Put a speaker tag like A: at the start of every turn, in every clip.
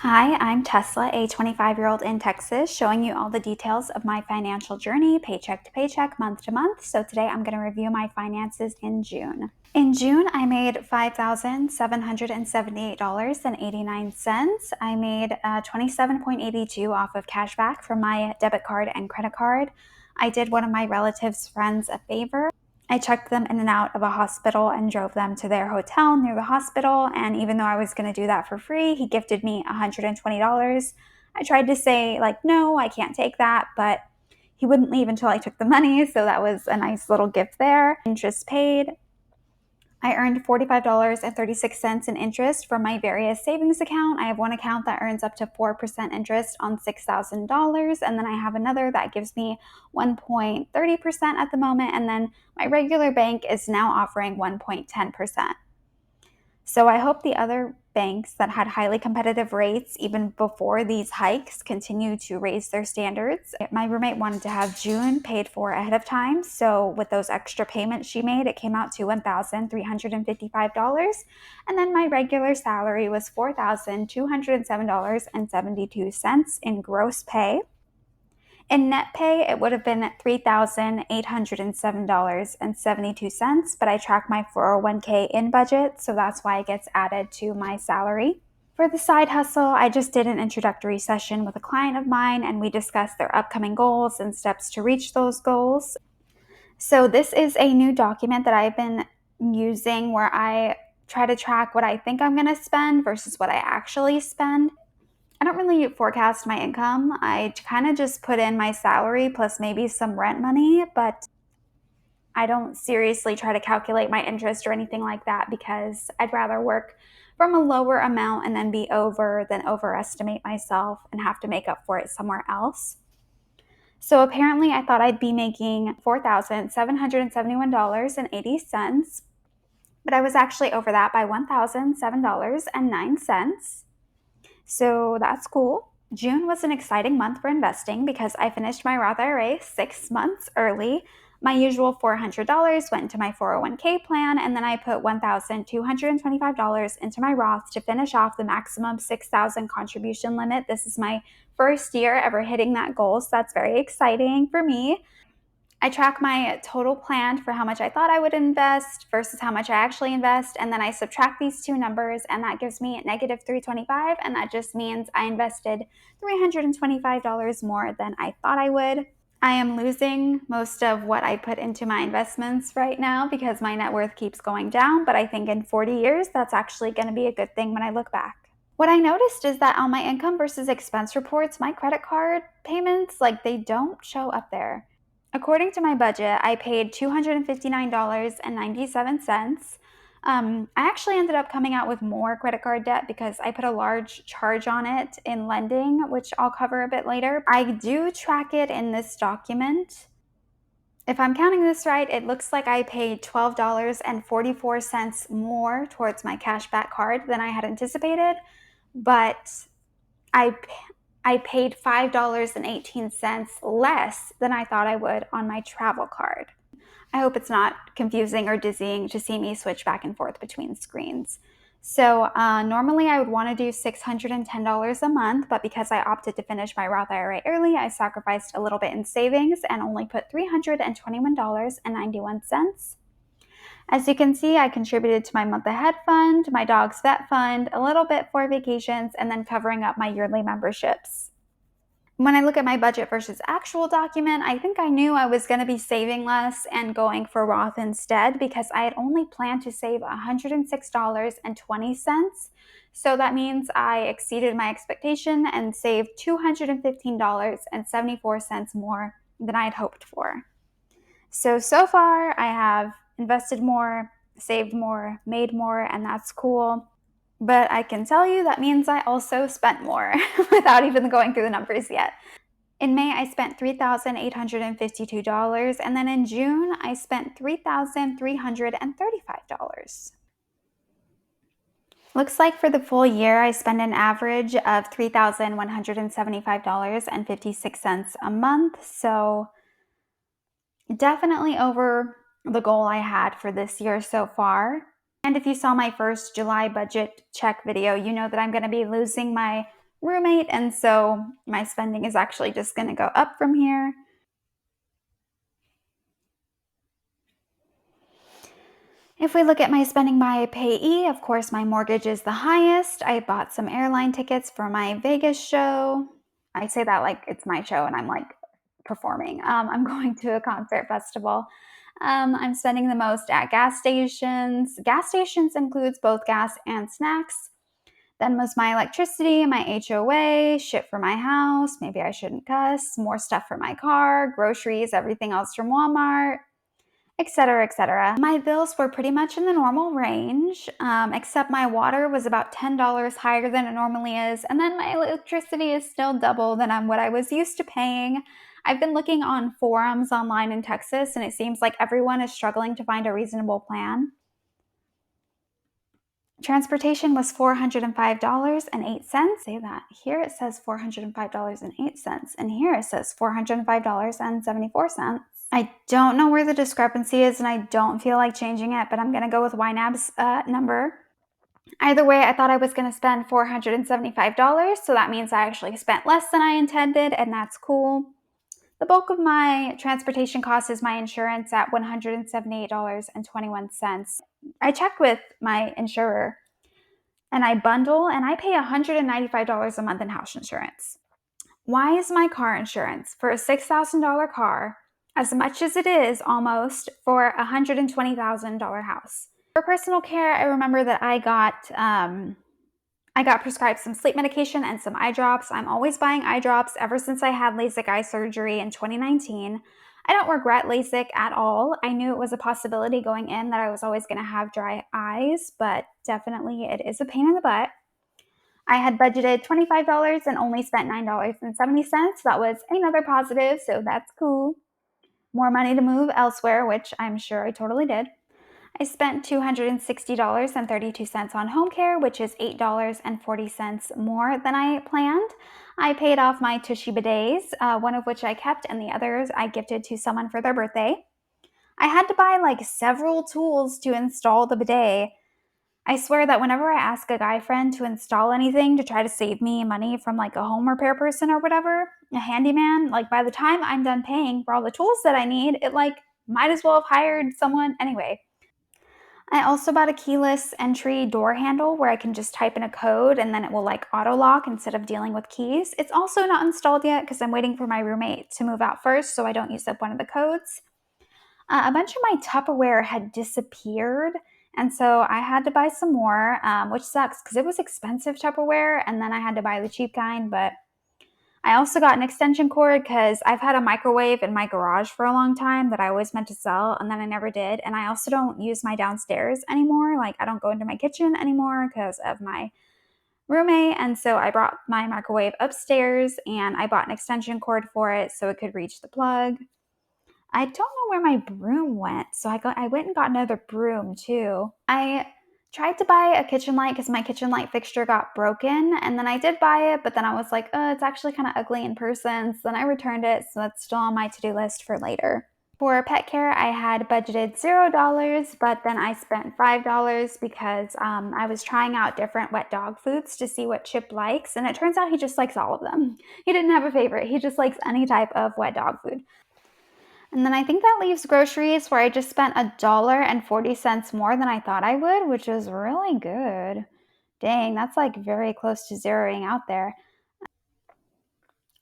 A: Hi, I'm Tesla, a 25-year-old in Texas, showing you all the details of my financial journey, paycheck to paycheck, month to month. So today I'm going to review my finances in June. In June, I made $5,778.89. I made $27.82 off of cashback from my debit card and credit card. I did one of my relatives' friends a favor. I checked them in and out of a hospital and drove them to their hotel near the hospital. And even though I was going to do that for free, he gifted me $120. I tried to say, no, I can't take that, but he wouldn't leave until I took the money. So that was a nice little gift there. Interest paid. I earned $45.36 in interest from my various savings account. I have one account that earns up to 4% interest on $6,000, and then I have another that gives me 1.30% at the moment, and then my regular bank is now offering 1.10%. So I hope the other banks that had highly competitive rates even before these hikes continue to raise their standards. My roommate wanted to have June paid for ahead of time. So with those extra payments she made, it came out to $1,355. And then my regular salary was $4,207.72 in gross pay. In net pay, it would have been $3,807.72, but I track my 401k in budget, so that's why it gets added to my salary. For the side hustle, I just did an introductory session with a client of mine, and we discussed their upcoming goals and steps to reach those goals. So this is a new document that I've been using where I try to track what I think I'm going to spend versus what I actually spend. I don't really forecast my income. I kind of just put in my salary plus maybe some rent money, but I don't seriously try to calculate my interest or anything like that because I'd rather work from a lower amount and then be over than overestimate myself and have to make up for it somewhere else. So apparently I thought I'd be making $4,771.80, but I was actually over that by $1,007.09. So that's cool. June was an exciting month for investing because I finished my Roth IRA 6 months early. My usual $400 went into my 401k plan, and then I put $1,225 into my Roth to finish off the maximum $6,000 contribution limit. This is my first year ever hitting that goal, so that's very exciting for me. I track my total plan for how much I thought I would invest versus how much I actually invest, and then I subtract these two numbers, and that gives me negative $325, and that just means I invested $325 more than I thought I would. I am losing most of what I put into my investments right now because my net worth keeps going down, but I think in 40 years, that's actually going to be a good thing when I look back. What I noticed is that on my income versus expense reports, my credit card payments, they don't show up there. According to my budget, I paid $259.97. I actually ended up coming out with more credit card debt because I put a large charge on it in lending, which I'll cover a bit later. I do track it in this document. If I'm counting this right, it looks like I paid $12.44 more towards my cashback card than I had anticipated, but I paid $5.18 less than I thought I would on my travel card. I hope it's not confusing or dizzying to see me switch back and forth between screens. So normally I would want to do $610 a month, but because I opted to finish my Roth IRA early, I sacrificed a little bit in savings and only put $321.91. As you can see, I contributed to my month ahead fund, my dog's vet fund, a little bit for vacations, and then covering up my yearly memberships. When I look at my budget versus actual document, I think I knew I was going to be saving less and going for Roth instead because I had only planned to save $106.20. So that means I exceeded my expectation and saved $215.74 more than I had hoped for. So far I have invested more, saved more, made more, and that's cool. But I can tell you that means I also spent more without even going through the numbers yet. In May, I spent $3,852, and then in June, I spent $3,335. Looks like for the full year, I spend an average of $3,175.56 a month, so definitely over the goal I had for this year so far. And if you saw my first July budget check video, you know that I'm going to be losing my roommate, and so my spending is actually just going to go up from here. If we look at my spending by Payee, of course, my mortgage is the highest. I bought some airline tickets for my Vegas show. I say that like it's my show and I'm like performing. I'm going to a concert festival. I'm spending the most at gas stations. Gas stations includes both gas and snacks. Then was my electricity, my HOA, shit for my house. Maybe I shouldn't cuss. More stuff for my car, groceries, everything else from Walmart, etc., etc. My bills were pretty much in the normal range, except my water was about $10 higher than it normally is, and then my electricity is still double than what I was used to paying. I've been looking on forums online in Texas, and it seems like everyone is struggling to find a reasonable plan. Transportation was $405.08. Say that. Here it says $405.08, and here it says $405.74. I don't know where the discrepancy is, and I don't feel like changing it, but I'm going to go with YNAB's number. Either way, I thought I was going to spend $475, so that means I actually spent less than I intended, and that's cool. The bulk of my transportation cost is my insurance at $178.21. I checked with my insurer, and I bundle, and I pay $195 a month in house insurance. Why is my car insurance for a $6,000 car as much as it is almost for a $120,000 house? For personal care, I remember that I got prescribed some sleep medication and some eye drops. I'm always buying eye drops ever since I had LASIK eye surgery in 2019. I don't regret LASIK at all. I knew it was a possibility going in that I was always going to have dry eyes, but definitely it is a pain in the butt. I had budgeted $25 and only spent $9.70. That was another positive, so that's cool. More money to move elsewhere, which I'm sure I totally did. I spent $260.32 on home care, which is $8.40 more than I planned. I paid off my Tushy bidets, one of which I kept and the others I gifted to someone for their birthday. I had to buy like several tools to install the bidet. I swear that whenever I ask a guy friend to install anything to try to save me money from like a home repair person or whatever, a handyman, like by the time I'm done paying for all the tools that I need, it like might as well have hired someone anyway. I also bought a keyless entry door handle where I can just type in a code and then it will like auto lock instead of dealing with keys. It's also not installed yet because I'm waiting for my roommate to move out first so I don't use up one of the codes. A bunch of my Tupperware had disappeared, and so I had to buy some more, which sucks because it was expensive Tupperware, and then I had to buy the cheap kind, but I also got an extension cord because I've had a microwave in my garage for a long time that I always meant to sell, and then I never did, and I also don't use my downstairs anymore. Like, I don't go into my kitchen anymore because of my roommate, and so I brought my microwave upstairs, and I bought an extension cord for it so it could reach the plug. I don't know where my broom went, so I went and got another broom too. I tried to buy a kitchen light because my kitchen light fixture got broken, and then I did buy it, but then I was like, oh, it's actually kind of ugly in person, so then I returned it, so that's still on my to-do list for later. For pet care, I had budgeted $0, but then I spent $5 because I was trying out different wet dog foods to see what Chip likes, and it turns out he just likes all of them. He didn't have a favorite. He just likes any type of wet dog food. And then I think that leaves groceries where I just spent $1.40 more than I thought I would, which is really good. Dang, that's like very close to zeroing out there.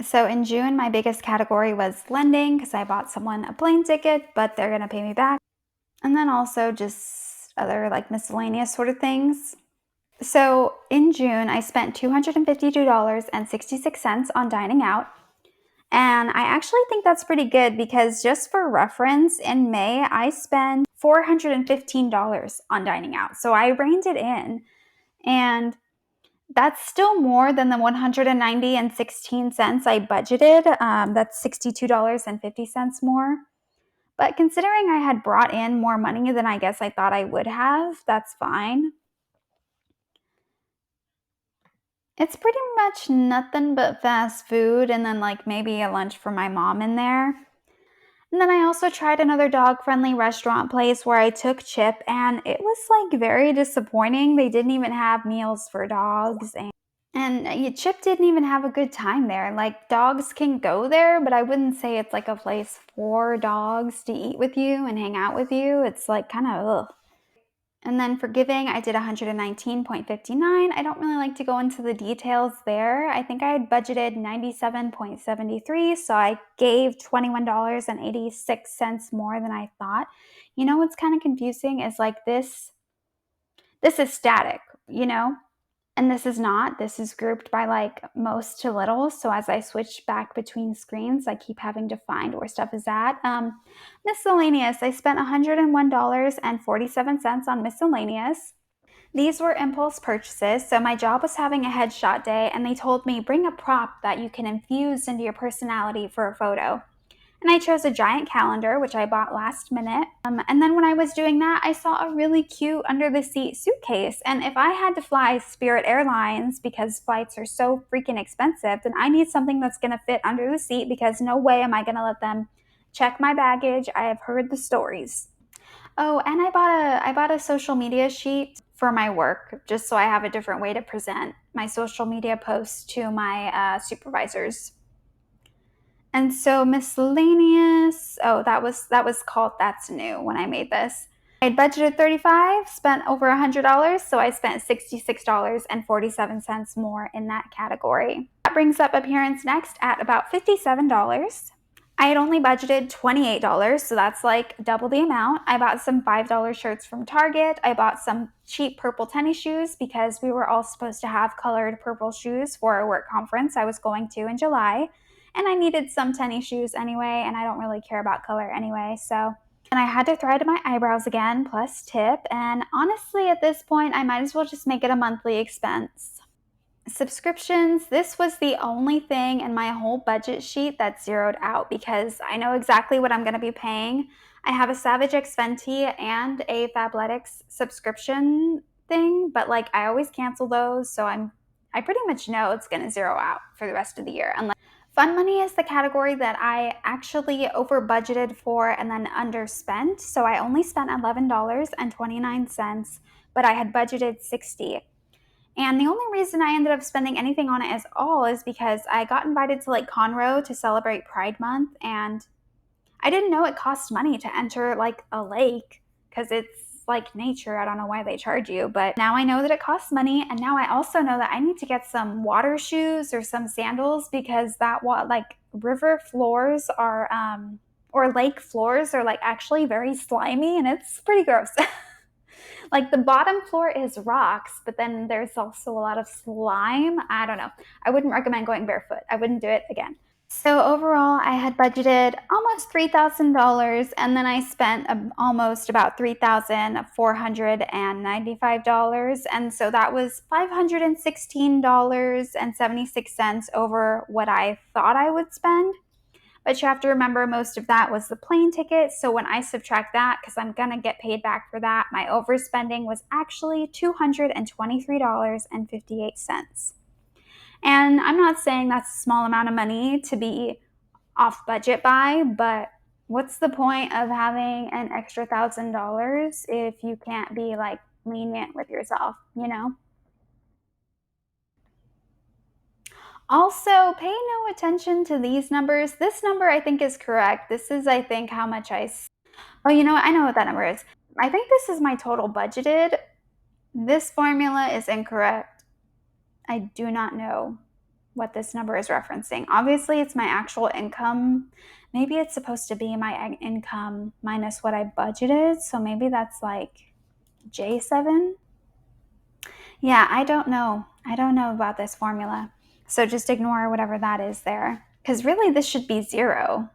A: So in June, my biggest category was lending because I bought someone a plane ticket, but they're going to pay me back. And then also just other like miscellaneous sort of things. So in June, I spent $252.66 on dining out. And I actually think that's pretty good because just for reference, in May, I spent $415 on dining out. So I reined it in. And that's still more than the $190.16 I budgeted. That's $62.50 more. But considering I had brought in more money than I guess I thought I would have, that's fine. It's pretty much nothing but fast food and then like maybe a lunch for my mom in there. And then I also tried another dog-friendly restaurant place where I took Chip, and it was like very disappointing. They didn't even have meals for dogs. And And Chip didn't even have a good time there. Like, dogs can go there, but I wouldn't say it's like a place for dogs to eat with you and hang out with you. It's like kind of ugh. And then for giving, I did 119.59. I don't really like to go into the details there. I think I had budgeted 97.73, so I gave $21.86 more than I thought. You know what's kind of confusing is like this is static, you know? And this is not. This is grouped by like most to little. So as I switch back between screens, I keep having to find where stuff is at. Miscellaneous. I spent $101.47 on miscellaneous. These were impulse purchases. So my job was having a headshot day, and they told me bring a prop that you can infuse into your personality for a photo. And I chose a giant calendar, which I bought last minute. And then when I was doing that, I saw a really cute under the seat suitcase. And if I had to fly Spirit Airlines because flights are so freaking expensive, then I need something that's going to fit under the seat, because no way am I going to let them check my baggage. I have heard the stories. Oh, and I bought a social media sheet for my work, just so I have a different way to present my social media posts to my supervisors. And so miscellaneous, oh, that was called That's New when I made this. I had budgeted 35, spent over $100, so I spent $66.47 more in that category. That brings up appearance next at about $57. I had only budgeted $28, so that's like double the amount. I bought some $5 shirts from Target. I bought some cheap purple tennis shoes because we were all supposed to have colored purple shoes for a work conference I was going to in July. And I needed some tennis shoes anyway, and I don't really care about color anyway, so. And I had to thread my eyebrows again, plus tip, and honestly at this point I might as well just make it a monthly expense. Subscriptions, this was the only thing in my whole budget sheet that zeroed out, because I know exactly what I'm going to be paying. I have a Savage X Fenty and a Fabletics subscription thing, but like I always cancel those, so I pretty much know it's going to zero out for the rest of the year. Unless fun money is the category that I actually over budgeted for and then underspent. So I only spent $11.29, but I had budgeted $60. And the only reason I ended up spending anything on it at all is because I got invited to Lake Conroe to celebrate Pride Month, and I didn't know it cost money to enter like a lake, because it's like nature. I don't know why they charge you, but now I know that it costs money, and now I also know that I need to get some water shoes or some sandals, because like river floors are or lake floors are like actually very slimy, and it's pretty gross. Like the bottom floor is rocks, but then there's also a lot of slime. I don't know. I wouldn't recommend going barefoot. I wouldn't do it again. So overall, I had budgeted almost $3,000, and then I spent almost about $3,495, and so that was $516.76 over what I thought I would spend. But you have to remember, most of that was the plane ticket. So when I subtract that, because I'm going to get paid back for that, my overspending was actually $223.58. And I'm not saying that's a small amount of money to be off budget by, but what's the point of having an extra $1,000 if you can't be like lenient with yourself, you know? Also, pay no attention to these numbers. This number I think is correct. This is, I think, how much oh, you know what? I know what that number is. I think this is my total budgeted. This formula is incorrect. I do not know what this number is referencing. Obviously, it's my actual income. Maybe it's supposed to be my income minus what I budgeted. So maybe that's like J7. Yeah, I don't know. I don't know about this formula. So just ignore whatever that is there. Because really, this should be zero,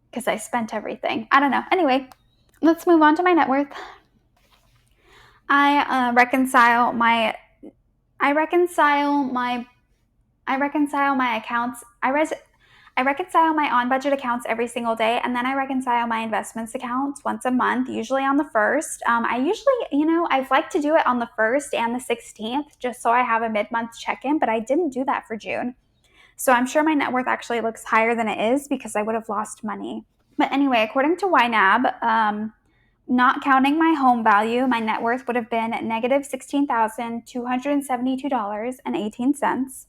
A: because I spent everything. I don't know. Anyway, let's move on to my net worth. I reconcile my accounts. I reconcile my on budget accounts every single day, and then I reconcile my investments accounts once a month, usually on the 1st. I'd like to do it on the 1st and the 16th, just so I have a mid-month check-in, but I didn't do that for June. So I'm sure my net worth actually looks higher than it is, because I would have lost money. But anyway, according to YNAB, Not counting my home value, my net worth would have been negative $16,272.18.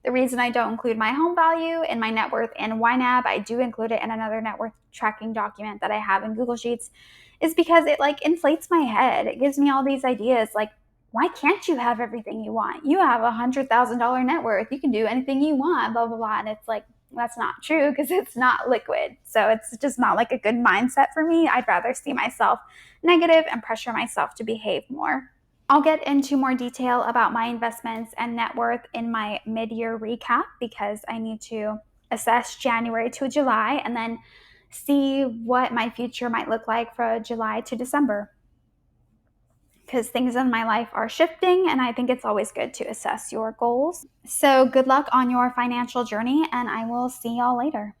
A: The reason I don't include my home value in my net worth in YNAB, I do include it in another net worth tracking document that I have in Google Sheets, is because it like inflates my head. It gives me all these ideas like, why can't you have everything you want? You have $100,000 net worth. You can do anything you want, blah, blah, blah. And it's like, that's not true because it's not liquid. So it's just not like a good mindset for me. I'd rather see myself negative and pressure myself to behave more. I'll get into more detail about my investments and net worth in my mid-year recap because I need to assess January to July and then see what my future might look like from July to December. Because things in my life are shifting, and I think it's always good to assess your goals. So, good luck on your financial journey, and I will see y'all later.